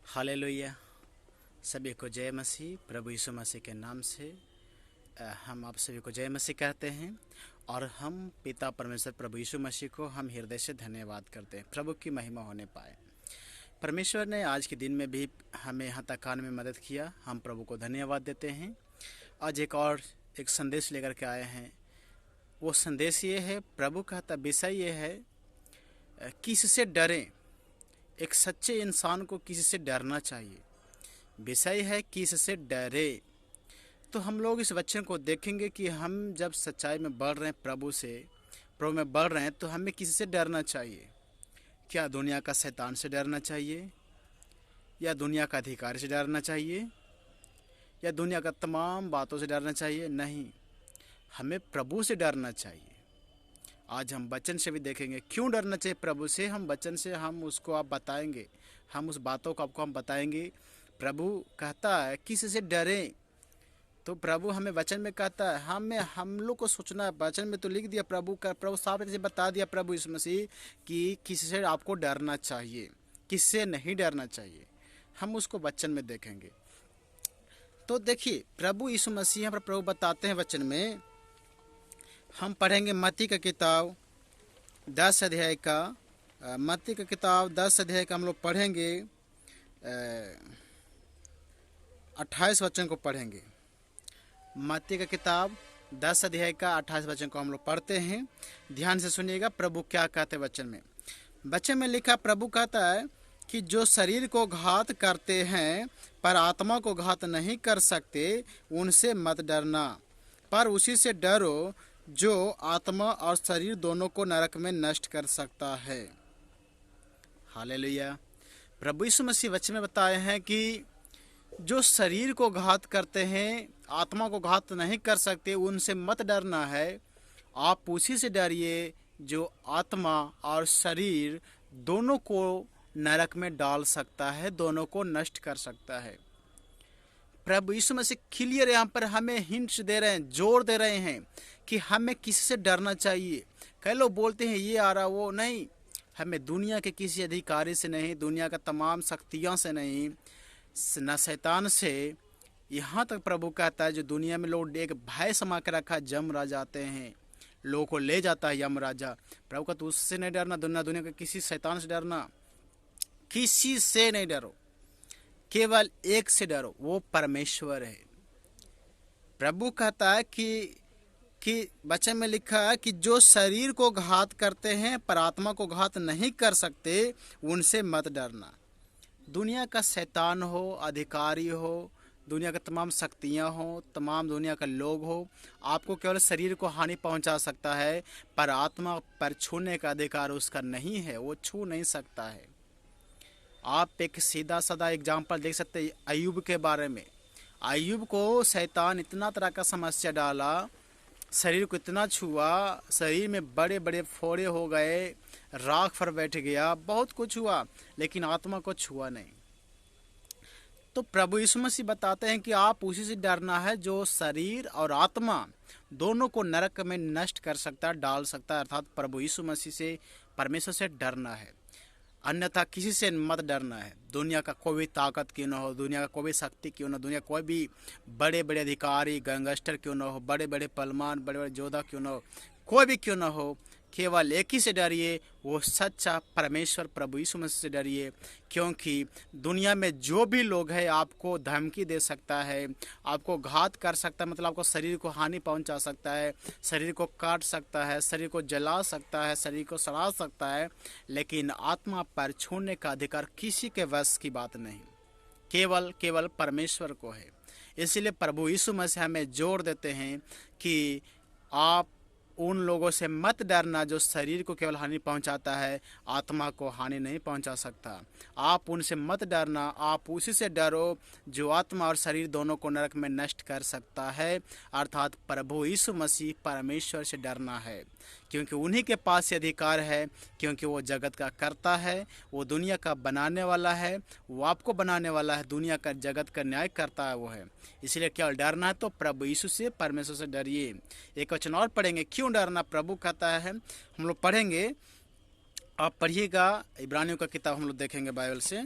Hallelujah. सभी को जय मसीह। प्रभु यीशु मसीह के नाम से हम आप सभी को जय मसीह कहते हैं और हम पिता परमेश्वर प्रभु यीशु मसीह को हम हृदय से धन्यवाद करते हैं। प्रभु की महिमा होने पाए। परमेश्वर ने आज के दिन में भी हमें यहाँ तक आने में मदद किया। हम प्रभु को धन्यवाद देते हैं। आज एक संदेश लेकर के आए हैं। वो संदेश ये है, प्रभु कहता विषय ये है, किससे डरें। एक सच्चे इंसान को किसी से डरना चाहिए। विषय है किससे डरे। तो हम लोग इस वचन को देखेंगे कि हम जब सच्चाई में बढ़ रहे हैं, प्रभु में बढ़ रहे हैं, तो हमें किसी से डरना चाहिए। क्या दुनिया का शैतान से डरना चाहिए, या दुनिया का अधिकारी से डरना चाहिए, या दुनिया का तमाम बातों से डरना चाहिए? नहीं, हमें प्रभु से डरना चाहिए। आज हम वचन से भी देखेंगे क्यों डरना चाहिए प्रभु से। हम वचन से हम उसको आप बताएंगे, हम उस बातों को आपको हम बताएंगे। प्रभु कहता है किसी डरें, तो प्रभु हमें वचन में कहता है, हम लोग को सोचना है। वचन में तो लिख दिया, प्रभु साफ से बता दिया प्रभु यीशु मसीह कि किसी से आपको डरना चाहिए, किससे नहीं डरना चाहिए। हम उसको वचन में देखेंगे। तो देखिए, प्रभु यीशु मसीह यहाँ पर प्रभु बताते हैं वचन में। हम पढ़ेंगे मत्ती का किताब 10 अध्याय का। मत्ती का किताब 10 अध्याय का हम लोग पढ़ेंगे। 28 वचन को पढ़ेंगे। मत्ती का किताब 10 अध्याय का 28 वचन को हम लोग पढ़ते हैं। ध्यान से सुनिएगा प्रभु क्या कहते हैं वचन में। वचन में लिखा, प्रभु कहता है कि जो शरीर को घात करते हैं पर आत्मा को घात नहीं कर सकते, उनसे मत डरना, पर उसी से डरो जो आत्मा और शरीर दोनों को नरक में नष्ट कर सकता है। हालेलुया। प्रभु यीशु मसीह वचन में बताए हैं कि जो शरीर को घात करते हैं, आत्मा को घात नहीं कर सकते, उनसे मत डरना है। आप उसी से डरिए जो आत्मा और शरीर दोनों को नरक में डाल सकता है, दोनों को नष्ट कर सकता है। प्रभु यीशु मसीह क्लियर यहाँ पर हमें हिंट्स दे रहे हैं, जोर दे रहे हैं कि हमें किसी से डरना चाहिए। कई लोग बोलते हैं ये आ रहा वो नहीं। हमें दुनिया के किसी अधिकारी से नहीं, दुनिया का तमाम शक्तियों से नहीं, न शैतान से। यहाँ तक प्रभु कहता है जो दुनिया में लोग एक भय समा के रखा, जम राजा आते हैं, लोगों को ले जाता है यम राजा। प्रभु का तो उससे नहीं डरना, दुनिया के किसी शैतान से डरना, किसी से नहीं डरो, केवल एक से डरो, वो परमेश्वर है। प्रभु कहता है कि वचन में लिखा है कि जो शरीर को घात करते हैं पर आत्मा को घात नहीं कर सकते, उनसे मत डरना। दुनिया का शैतान हो, अधिकारी हो, दुनिया का तमाम शक्तियां हो, तमाम दुनिया का लोग हो, आपको केवल शरीर को हानि पहुंचा सकता है, पर आत्मा पर छूने का अधिकार उसका नहीं है, वो छू नहीं सकता है। आप एक सीधा साधा एग्जाम्पल देख सकते हैं अय्यूब के बारे में। अय्यूब को शैतान इतना तरह का समस्या डाला, शरीर को इतना छुआ, शरीर में बड़े बड़े फोड़े हो गए, राख पर बैठ गया, बहुत कुछ हुआ, लेकिन आत्मा को छुआ नहीं। तो प्रभु यीशु मसीह बताते हैं कि आप उसी से डरना है जो शरीर और आत्मा दोनों को नरक में नष्ट कर सकता है, डाल सकता है। अर्थात प्रभु यीशु मसीह से, परमेश्वर से डरना है, अन्यथा किसी से मत डरना है। दुनिया का कोई भी ताकत क्यों ना हो, दुनिया का कोई भी शक्ति क्यों ना, दुनिया कोई भी बड़े बड़े अधिकारी गैंगस्टर क्यों ना हो, बड़े बड़े पहलवान, बड़े बड़े योद्धा क्यों ना हो, कोई भी क्यों ना हो, केवल एक ही से डरिए, वो सच्चा परमेश्वर प्रभु यीशु मसीह से डरिए। क्योंकि दुनिया में जो भी लोग हैं आपको धमकी दे सकता है, आपको घात कर सकता है, मतलब आपको शरीर को हानि पहुंचा सकता है, शरीर को काट सकता है, शरीर को जला सकता है, शरीर को सड़ा सकता है, लेकिन आत्मा पर छूने का अधिकार किसी के वश की बात नहीं, केवल परमेश्वर को है। इसलिए प्रभु यीशु मसीह हमें जोर देते हैं कि आप उन लोगों से मत डरना जो शरीर को केवल हानि पहुंचाता है, आत्मा को हानि नहीं पहुंचा सकता। आप उनसे मत डरना, आप उसी से डरो जो आत्मा और शरीर दोनों को नरक में नष्ट कर सकता है। अर्थात प्रभु यीशु मसीह परमेश्वर से डरना है, क्योंकि उन्हीं के पास ये अधिकार है, क्योंकि वो जगत का कर्ता है, वो दुनिया का बनाने वाला है, वो आपको बनाने वाला है, दुनिया का जगत का न्याय करता है वो है। इसलिए क्या डरना है तो प्रभु यीशु से, परमेश्वर से डरिए। एक वचन और पढ़ेंगे, क्यों डरना प्रभु कहता है। हम लोग पढ़ेंगे, आप पढ़िएगा, इब्रानियों का किताब हम लोग देखेंगे बाइबल से।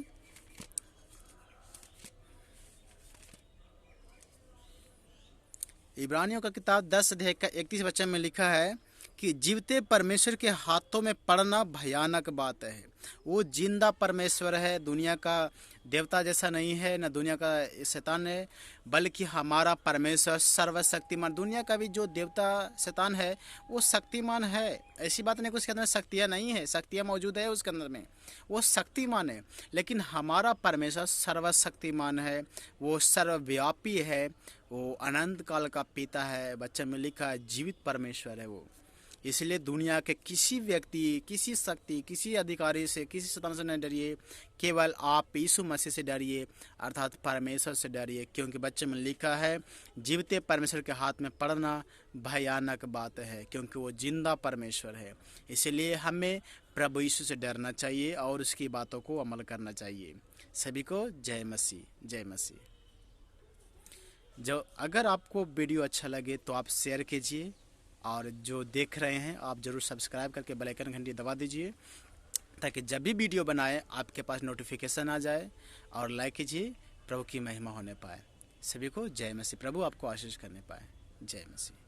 इब्रानियों का किताब 10 अध्याय का 31 वचन में लिखा है कि जीवते परमेश्वर के हाथों में पड़ना भयानक बात है। वो जिंदा परमेश्वर है, दुनिया का देवता जैसा नहीं है, न दुनिया का शैतान है, बल्कि हमारा परमेश्वर सर्वशक्तिमान। दुनिया का भी जो देवता शैतान है वो शक्तिमान है, ऐसी बात नहीं कि उसके अंदर शक्तियाँ नहीं है, शक्तियाँ मौजूद है उसके अंदर में, वो शक्तिमान है। लेकिन हमारा परमेश्वर सर्वशक्तिमान है, वो सर्वव्यापी है, वो अनंत काल का पिता है। बच्चे में लिखा है जीवित परमेश्वर है वो। इसलिए दुनिया के किसी व्यक्ति, किसी शक्ति, किसी अधिकारी से, किसी शैतान से नहीं डरिए, केवल आप यीशु मसीह से डरिए, अर्थात परमेश्वर से डरिए। क्योंकि बच्चे में लिखा है जीवते परमेश्वर के हाथ में पड़ना भयानक बात है, क्योंकि वो जिंदा परमेश्वर है। इसलिए हमें प्रभु यीशु से डरना चाहिए और उसकी बातों को अमल करना चाहिए। सभी को जय मसीह, जय मसीह। जो अगर आपको वीडियो अच्छा लगे तो आप शेयर कीजिए, और जो देख रहे हैं आप ज़रूर सब्सक्राइब करके बेल आइकन घंटी दबा दीजिए, ताकि जब भी वीडियो बनाए आपके पास नोटिफिकेशन आ जाए। और लाइक कीजिए, प्रभु की महिमा होने पाए। सभी को जय मसीह। प्रभु आपको आशीष करने पाए। जय मसीह।